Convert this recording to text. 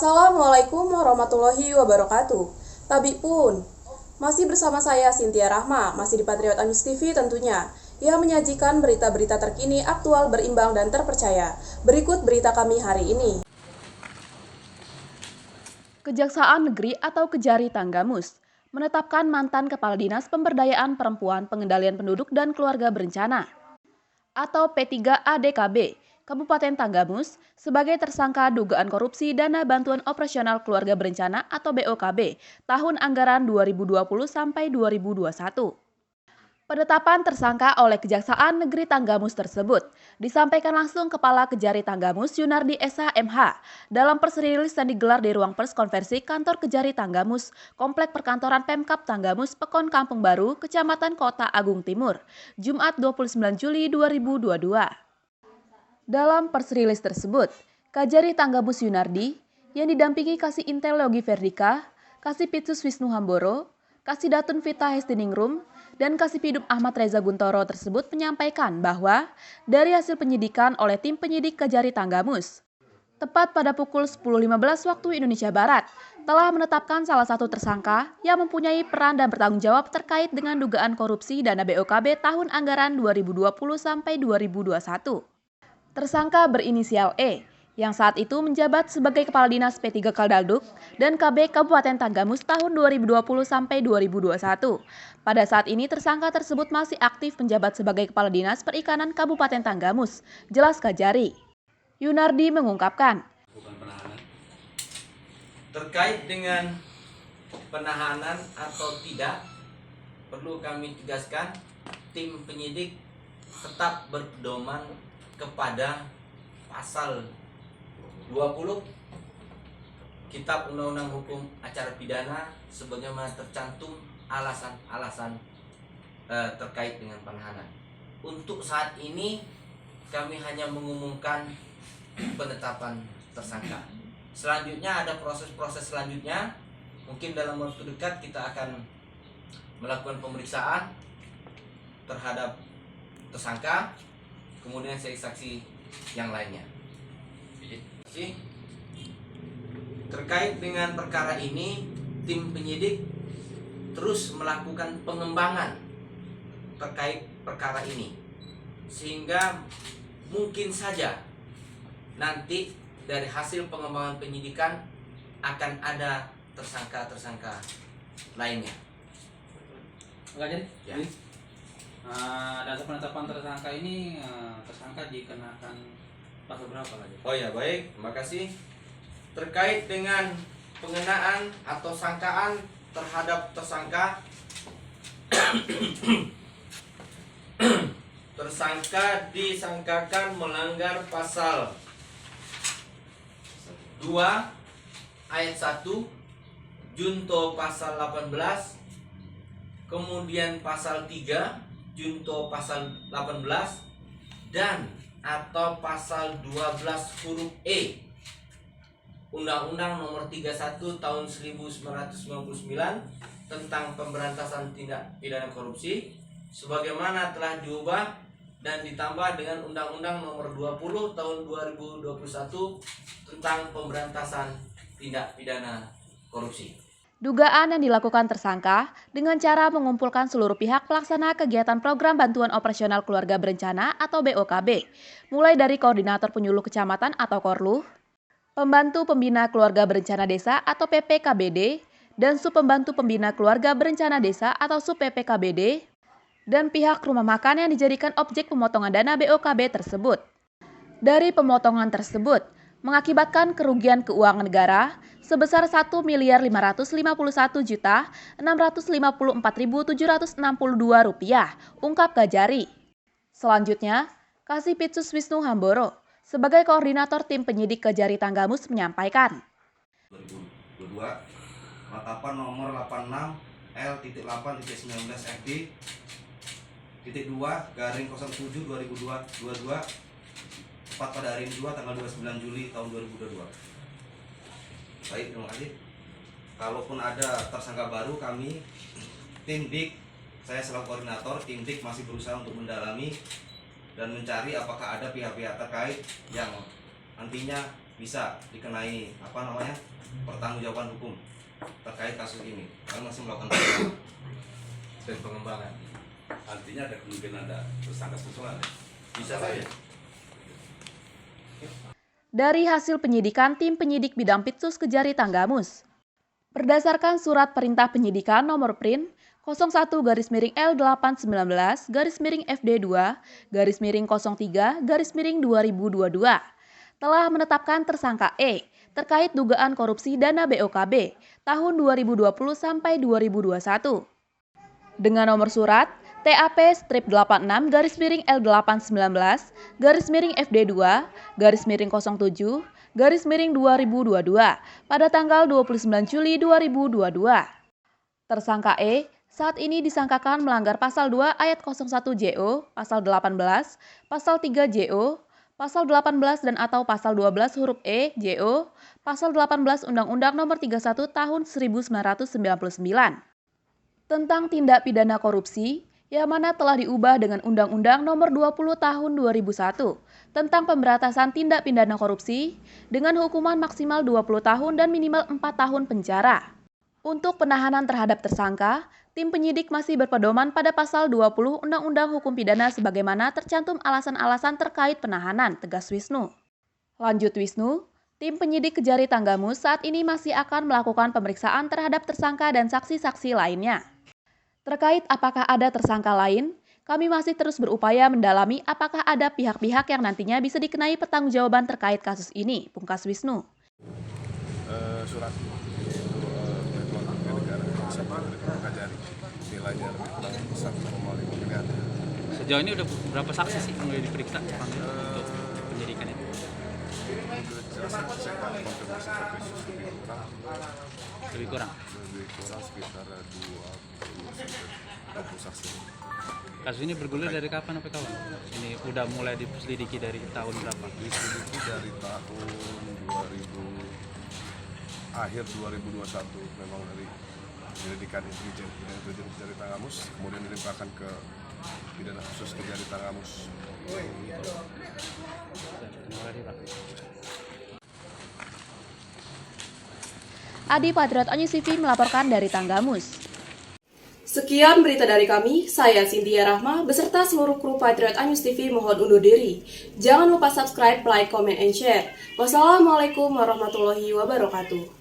Assalamualaikum warahmatullahi wabarakatuh. Tabik pun, masih bersama saya Cynthia Rahma, masih di Patriot News TV tentunya, yang menyajikan berita-berita terkini, aktual, berimbang, dan terpercaya. Berikut berita kami hari ini. Kejaksaan Negeri atau Kejari Tanggamus menetapkan mantan Kepala Dinas Pemberdayaan Perempuan Pengendalian Penduduk dan Keluarga Berencana atau P3ADKB Kabupaten Tanggamus sebagai tersangka dugaan korupsi dana bantuan operasional keluarga berencana atau BOKB tahun anggaran 2020 sampai 2021. Penetapan tersangka oleh Kejaksaan Negeri Tanggamus tersebut disampaikan langsung Kepala Kejari Tanggamus Yunardi SH.MH dalam press release yang digelar di ruang pers konversi kantor Kejari Tanggamus, Komplek Perkantoran Pemkab Tanggamus, Pekon Kampung Baru, Kecamatan Kota Agung Timur, Jumat 29 Juli 2022. Dalam press release tersebut, Kajari Tanggamus Yunardi yang didampingi Kasih Intel Yogi Verdika, Kasih Pitsus Wisnu Hamboro, Kasih Datun Vita Hestiningrum, dan Kasih Pidum Ahmad Reza Guntoro tersebut menyampaikan bahwa dari hasil penyidikan oleh tim penyidik Kajari Tanggamus, tepat pada pukul 10.15 waktu Indonesia Barat, telah menetapkan salah satu tersangka yang mempunyai peran dan bertanggung jawab terkait dengan dugaan korupsi dana BOKB tahun anggaran 2020 sampai 2021. Tersangka berinisial E, yang saat itu menjabat sebagai Kepala Dinas P3 Kaldalduk dan KB Kabupaten Tanggamus tahun 2020 sampai 2021. Pada saat ini tersangka tersebut masih aktif menjabat sebagai Kepala Dinas Perikanan Kabupaten Tanggamus, jelas Kajari. Yunardi mengungkapkan, bukan penahanan. Terkait dengan penahanan atau tidak, perlu kami tegaskan, tim penyidik tetap berpedoman kepada pasal 20 Kitab Undang-Undang Hukum Acara Pidana sebagaimana tercantum alasan-alasan terkait dengan penahanan. Untuk saat ini kami hanya mengumumkan penetapan tersangka. Selanjutnya ada proses-proses selanjutnya. Mungkin dalam waktu dekat kita akan melakukan pemeriksaan terhadap tersangka, kemudian saksi-saksi yang lainnya. Terkait dengan perkara ini, tim penyidik terus melakukan pengembangan terkait perkara ini, sehingga mungkin saja nanti dari hasil pengembangan penyidikan akan ada tersangka-tersangka lainnya. Enggak jadi? Ya. Dasar penetapan tersangka ini, tersangka dikenakan pasal berapa lagi? Oh ya, baik, terima kasih. Terkait dengan pengenaan atau sangkaan terhadap tersangka, tersangka disangkakan melanggar pasal 2 ayat 1, junto pasal 18, kemudian pasal 3, junto pasal 18, dan atau pasal 12 huruf E Undang-Undang Nomor 31 Tahun 1999 tentang Pemberantasan Tindak Pidana Korupsi sebagaimana telah diubah dan ditambah dengan Undang-Undang Nomor 20 Tahun 2021 tentang Pemberantasan Tindak Pidana Korupsi. dugaan yang dilakukan tersangka dengan cara mengumpulkan seluruh pihak pelaksana kegiatan program bantuan operasional keluarga berencana atau BOKB, mulai dari koordinator penyuluh kecamatan atau Korluh, pembantu pembina keluarga berencana desa atau PPKBD, dan subpembantu pembina keluarga berencana desa atau sub-PPKBD, dan pihak rumah makan yang dijadikan objek pemotongan dana BOKB tersebut. Dari pemotongan tersebut, mengakibatkan kerugian keuangan negara sebesar Rp1.551.654.762, ungkap Kajari. Selanjutnya, Kasih Pitsus Wisnu Hamboro sebagai koordinator tim penyidik Kejari Tanggamus menyampaikan, 2022 penetapan nomor 86 L.8.19 FD /2 garing 07 2022 tepat pada hari 2 tanggal 29 Juli tahun 2022. Baik, terima kasih. Kalaupun ada tersangka baru, kami tim DIK, saya selaku koordinator tim DIK masih berusaha untuk mendalami dan mencari apakah ada pihak-pihak terkait yang nantinya bisa dikenai pertanggungjawaban hukum terkait kasus ini. Kami masih melakukan dan pengembangan. Artinya ada kemungkinan ada tersangka susulan. bisa saja. Dari hasil penyidikan tim penyidik bidang Pitsus Kejari Tanggamus, berdasarkan surat perintah penyidikan nomor PRIN 01-L819-FD2-03-03-2022 telah menetapkan tersangka E terkait dugaan korupsi dana BOKB tahun 2020 sampai 2021. Dengan nomor surat TAP-86-L86-FD2-07-2022 pada tanggal 29 Juli 2022. Tersangka E saat ini disangkakan melanggar pasal 2 ayat 01 JO, pasal 18, pasal 3 JO, pasal 18 dan atau pasal 12 huruf E JO, pasal 18 Undang-Undang Nomor 31 Tahun 1999 tentang tindak pidana korupsi yang mana telah diubah dengan Undang-Undang Nomor 20 Tahun 2001 tentang pemberantasan tindak pidana korupsi dengan hukuman maksimal 20 tahun dan minimal 4 tahun penjara. Untuk penahanan terhadap tersangka, tim penyidik masih berpedoman pada pasal 20 Undang-Undang Hukum Pidana sebagaimana tercantum alasan-alasan terkait penahanan, tegas Wisnu. Lanjut Wisnu, tim penyidik Kejari Tanggamus saat ini masih akan melakukan pemeriksaan terhadap tersangka dan saksi-saksi lainnya. Terkait apakah ada tersangka lain, kami masih terus berupaya mendalami apakah ada pihak-pihak yang nantinya bisa dikenai pertanggungjawaban terkait kasus ini, pungkas Wisnu. Surat bantuan warga negara Kejari nilainya lebih kurang 1,5 miliar. Sejauh ini udah berapa saksi sih yang udah diperiksa untuk penyidikan itu? Saya konfirmasi sampai Lebih kurang. sekitar 20 saksi. Kasus ini bergulir dari kapan sampai kapan? Ini udah mulai diselidiki dari tahun berapa? Diselidiki dari tahun 2000 akhir 2021 memang dari penyelidikan intelijen Kejari Tanggamus, kemudian dilimpahkan ke pidana khusus Kejari Tanggamus. Terima kasih Pak. Adi Patriot Anyus TV melaporkan dari Tanggamus. Sekian berita dari kami, saya Cynthia Rahma beserta seluruh kru Patriot Anyus TV mohon undur diri. Jangan lupa subscribe, like, comment, and share. Wassalamualaikum warahmatullahi wabarakatuh.